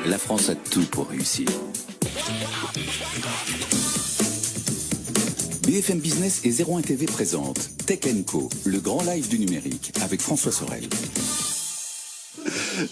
La France a tout pour réussir. BFM Business et 01 TV présente Tech & Co, le grand live du numérique avec François Sorel.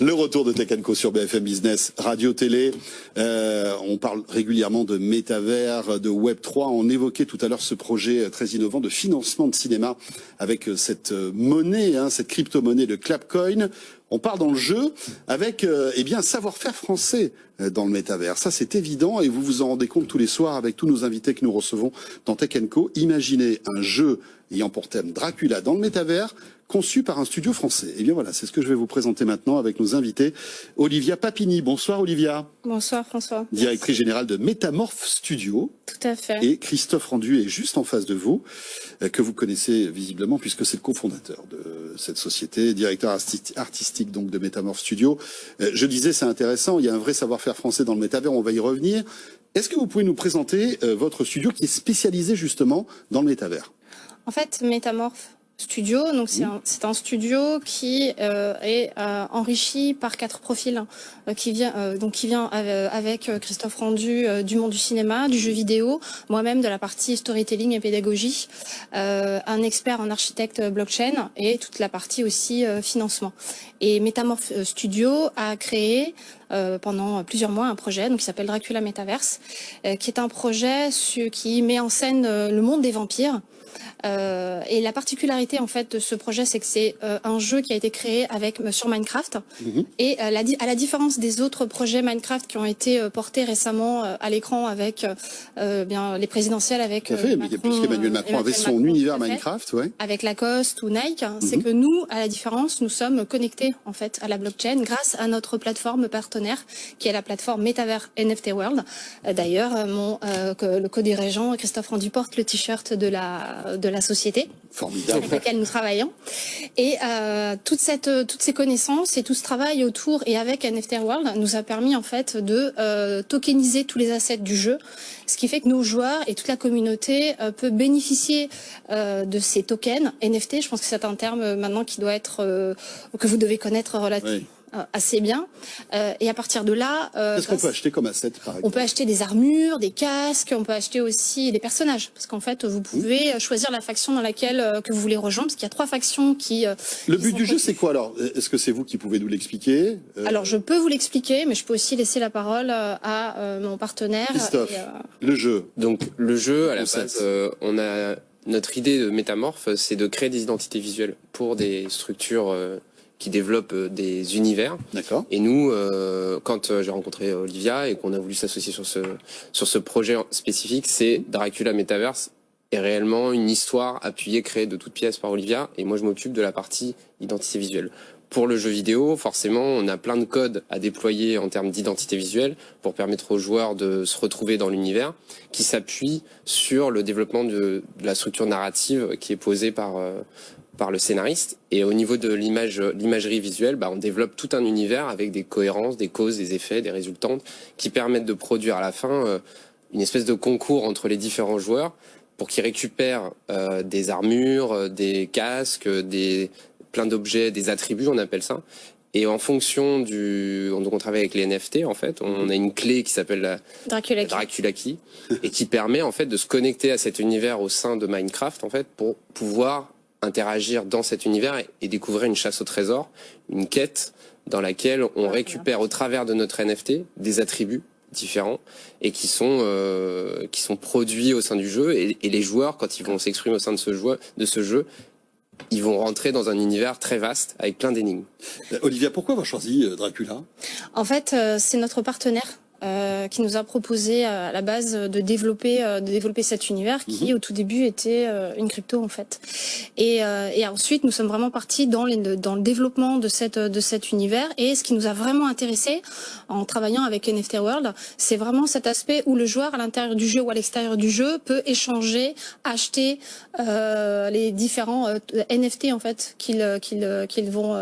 Le retour de Tech & Co sur BFM Business, radio, télé. On parle régulièrement de métavers, de Web3. On évoquait tout à l'heure ce projet très innovant de financement de cinéma avec cette monnaie, cette crypto-monnaie, le Clapcoin. On part dans le jeu avec un savoir-faire français dans le métavers. Ça, c'est évident et vous vous en rendez compte tous les soirs avec tous nos invités que nous recevons dans Tech & Co. Imaginez un jeu ayant pour thème Dracula dans le métavers, conçu par un studio français. Et bien voilà, c'est ce que je vais vous présenter maintenant avec nos invités. Olivia Papini. Bonsoir Olivia. Bonsoir François. Directrice générale de Métamorphe Studio. Tout à fait. Et Christophe Rendu est juste en face de vous, que vous connaissez visiblement puisque c'est le cofondateur de cette société, directeur artistique donc de Métamorphe Studio. Je disais, c'est intéressant, il y a un vrai savoir-faire français dans le métavers, on va y revenir. Est-ce que vous pouvez nous présenter votre studio qui est spécialisé justement dans le métavers ? En fait, Métamorphe Studio, donc c'est un studio qui est enrichi par 4 profils qui vient avec Christophe Rendu du monde du cinéma, du jeu vidéo, moi-même de la partie storytelling et pédagogie, un expert en architecte blockchain et toute la partie aussi financement. Et Métamorphe Studio a créé pendant plusieurs mois un projet donc qui s'appelle Dracula Metaverse, qui est un projet qui met en scène le monde des vampires. Et la particularité en fait de ce projet, c'est que c'est un jeu qui a été créé sur Minecraft. Et à la différence des autres projets Minecraft qui ont été portés récemment à l'écran avec les présidentielles, avec puisqu'Emmanuel Macron avait son univers Minecraft, avec Lacoste ou Nike, c'est que nous, à la différence, nous sommes connectés en fait à la blockchain grâce à notre plateforme partenaire qui est la plateforme Metaverse NFT World. D'ailleurs, le co-dirigeant Christophe Rendu porte le t-shirt de la société. Formidable. Avec laquelle nous travaillons. Et toutes ces connaissances et tout ce travail autour et avec NFT World nous a permis en fait de tokeniser tous les assets du jeu, ce qui fait que nos joueurs et toute la communauté peut bénéficier de ces tokens NFT. Je pense que c'est un terme maintenant qui doit être que vous devez connaître relativement. Oui. Assez bien. Et à partir de là... Qu'est-ce qu'on peut acheter comme asset, par exemple ? On peut acheter des armures, des casques, on peut acheter aussi des personnages. Parce qu'en fait, vous pouvez choisir la faction dans laquelle que vous voulez rejoindre, parce qu'il y a 3 factions qui... Le but du jeu, c'est quoi alors ? Est-ce que c'est vous qui pouvez nous l'expliquer ? Alors, je peux vous l'expliquer, mais je peux aussi laisser la parole à mon partenaire. Christophe, le jeu. Donc, le jeu, à la base, on a... Notre idée de Métamorphe, c'est de créer des identités visuelles pour des structures... qui développe des univers. D'accord. Et nous, quand j'ai rencontré Olivia et qu'on a voulu s'associer sur ce projet spécifique, c'est Dracula Metaverse est réellement une histoire appuyée, créée de toutes pièces par Olivia, et moi je m'occupe de la partie identité visuelle. Pour le jeu vidéo, forcément, on a plein de codes à déployer en termes d'identité visuelle pour permettre aux joueurs de se retrouver dans l'univers, qui s'appuie sur le développement de la structure narrative qui est posée par le scénariste. Et au niveau de l'imagerie visuelle, on développe tout un univers avec des cohérences, des causes, des effets, des résultantes qui permettent de produire à la fin une espèce de concours entre les différents joueurs pour qu'ils récupèrent des armures, des casques, plein d'objets, des attributs, on appelle ça. Et en fonction donc on travaille avec les NFT en fait, on a une clé qui s'appelle la Dracula Key et qui permet en fait de se connecter à cet univers au sein de Minecraft en fait pour pouvoir interagir dans cet univers et découvrir une chasse au trésor, une quête dans laquelle on récupère au travers de notre NFT des attributs différents et qui sont produits au sein du jeu et les joueurs quand ils vont s'exprimer au sein de ce jeu, ils vont rentrer dans un univers très vaste avec plein d'énigmes. Olivia, pourquoi avoir choisi Dracula ? En fait, c'est notre partenaire qui nous a proposé à la base de développer cet univers qui au tout début était une crypto en fait. Et ensuite nous sommes vraiment partis dans le développement de cet univers, et ce qui nous a vraiment intéressé en travaillant avec NFT World, c'est vraiment cet aspect où le joueur à l'intérieur du jeu ou à l'extérieur du jeu peut échanger, acheter les différents NFT en fait qu'ils vont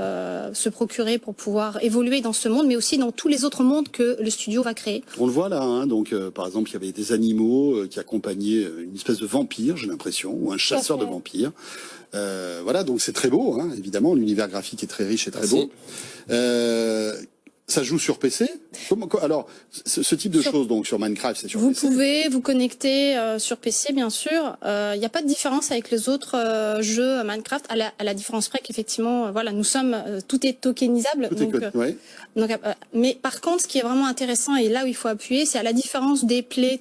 se procurer pour pouvoir évoluer dans ce monde, mais aussi dans tous les autres mondes que le studio va créer. On le voit là, donc par exemple il y avait des animaux qui accompagnaient une espèce de vampire, j'ai l'impression, ou un chasseur de vampires. Voilà, donc c'est très beau, évidemment, l'univers graphique est très riche et très beau. Ça joue sur PC? Alors, ce type de choses, donc sur Minecraft, c'est sur Vous PC. pouvez vous connecter sur PC, bien sûr. Il n'y a pas de différence avec les autres jeux Minecraft, à la différence près qu'effectivement, voilà, nous sommes, tout est tokenisable. Ouais. Mais par contre, ce qui est vraiment intéressant et là où il faut appuyer, c'est à la différence des Play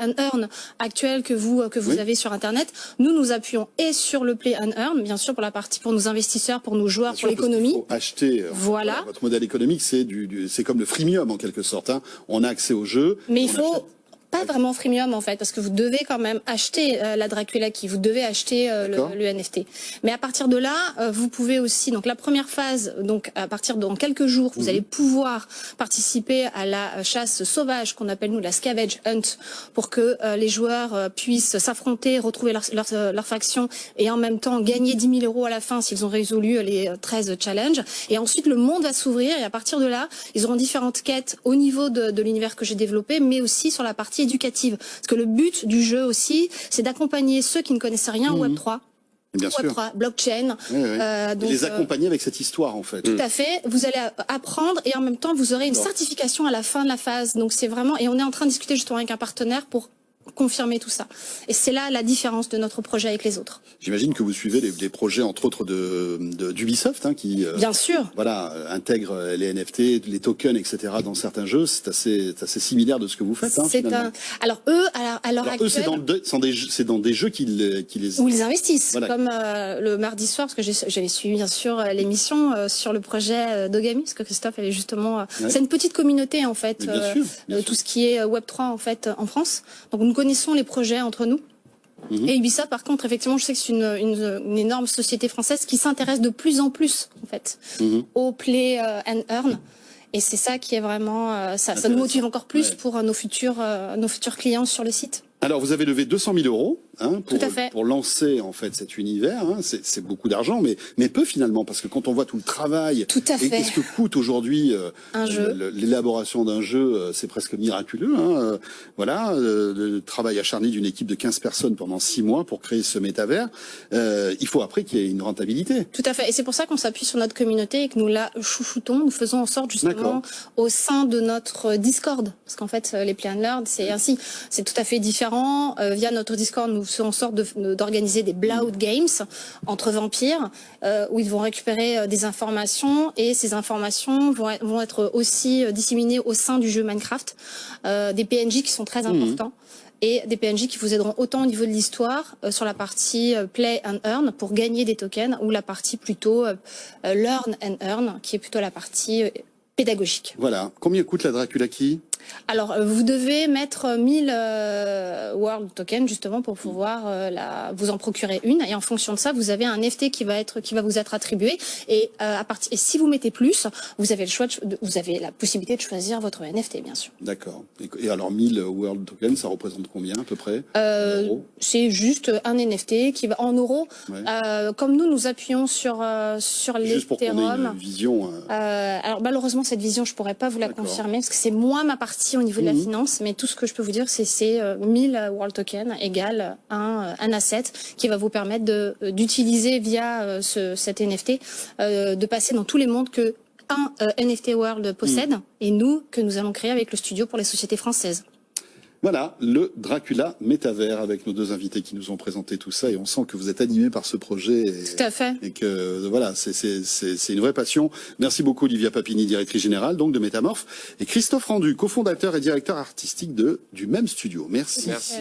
and Earn actuel que vous avez sur Internet. Nous appuyons et sur le Play and Earn, bien sûr, pour la partie pour nos investisseurs, pour nos joueurs, pour l'économie. Il faut acheter. Voilà. Votre modèle économique, c'est c'est comme le freemium en quelque sorte. Hein. On a accès au jeu. Mais il faut pas vraiment freemium en fait, parce que vous devez quand même acheter la Dracula Key, vous devez acheter le NFT. Mais à partir de là, vous pouvez aussi, donc la première phase, donc à partir dans quelques jours, vous allez pouvoir participer à la chasse sauvage qu'on appelle nous la Scavenge Hunt, pour que les joueurs puissent s'affronter, retrouver leur faction et en même temps gagner 10 000 € à la fin s'ils ont résolu les 13 challenges. Et ensuite le monde va s'ouvrir et à partir de là, ils auront différentes quêtes au niveau de l'univers que j'ai développé, mais aussi sur la partie éducative. Parce que le but du jeu aussi, c'est d'accompagner ceux qui ne connaissaient rien au Web3. Bien sûr. Web3, blockchain. Oui. Donc, les accompagner avec cette histoire, en fait. Tout à fait. Vous allez apprendre et en même temps, vous aurez une certification à la fin de la phase. Donc, c'est vraiment, et on est en train de discuter justement avec un partenaire pour confirmer tout ça. Et c'est là la différence de notre projet avec les autres. J'imagine que vous suivez les projets, entre autres, d'Ubisoft, hein, qui bien sûr, voilà, intègre les NFT, les tokens, etc. dans certains jeux. C'est assez similaire de ce que vous faites. Hein, alors eux, à l'heure actuelle, c'est dans des jeux qui les où ils investissent, voilà. Comme le mardi soir, parce que j'avais suivi bien sûr l'émission sur le projet d'Ogami, parce que Christophe avait justement. C'est une petite communauté en fait, bien sûr. Tout ce qui est Web3 en fait en France. Donc nous connaissons les projets entre nous. Et Ubisoft, par contre, effectivement, je sais que c'est une énorme société française qui s'intéresse de plus en plus, en fait, au Play and Earn. Et c'est ça qui est vraiment, ça nous motive encore plus pour nos futurs clients sur le site. Alors, vous avez levé 200 000 € hein, pour lancer en fait cet univers. Hein. C'est beaucoup d'argent, mais peu finalement, parce que quand on voit tout le travail et ce que coûte aujourd'hui l'élaboration d'un jeu, c'est presque miraculeux. Hein. Voilà, le travail acharné d'une équipe de 15 personnes pendant 6 mois pour créer ce métavers. Il faut après qu'il y ait une rentabilité. Tout à fait, et c'est pour ça qu'on s'appuie sur notre communauté et que nous la chouchoutons. Nous faisons en sorte justement au sein de notre Discord, parce qu'en fait les Play and Learn, c'est ainsi, c'est tout à fait différent. Via notre Discord, nous faisons en sorte d'organiser des Blood Games entre vampires où ils vont récupérer des informations et ces informations vont être aussi disséminées au sein du jeu Minecraft. Des PNJ qui sont très importants. Et des PNJ qui vous aideront autant au niveau de l'histoire sur la partie Play and Earn pour gagner des tokens ou la partie plutôt Learn and Earn qui est plutôt la partie pédagogique. Voilà. Combien coûte la Dracula Key ? Alors, vous devez mettre 1000 World Tokens justement pour pouvoir vous en procurer une. Et en fonction de ça, vous avez un NFT qui va vous être attribué. Et et si vous mettez plus, vous avez le choix, vous avez la possibilité de choisir votre NFT, bien sûr. D'accord. Et alors 1000 World Tokens, ça représente combien à peu près C'est juste un NFT qui va en euros. Comme nous appuyons sur l'Ethereum. Juste pour qu'on ait une vision. Alors malheureusement, cette vision, je pourrais pas vous la confirmer parce que c'est moi ma partie au niveau de la finance, mais tout ce que je peux vous dire, c'est 1000 World Tokens égale un asset qui va vous permettre d'utiliser via cet NFT, de passer dans tous les mondes que un NFT World possède et que nous allons créer avec le studio pour les sociétés françaises. Voilà, le Dracula Métavers avec nos deux invités qui nous ont présenté tout ça et on sent que vous êtes animés par ce projet. Tout à fait. Et que voilà, c'est une vraie passion. Merci beaucoup Olivia Papini, directrice générale donc de Métamorphe, et Christophe Rendu, cofondateur et directeur artistique du même studio. Merci. Merci.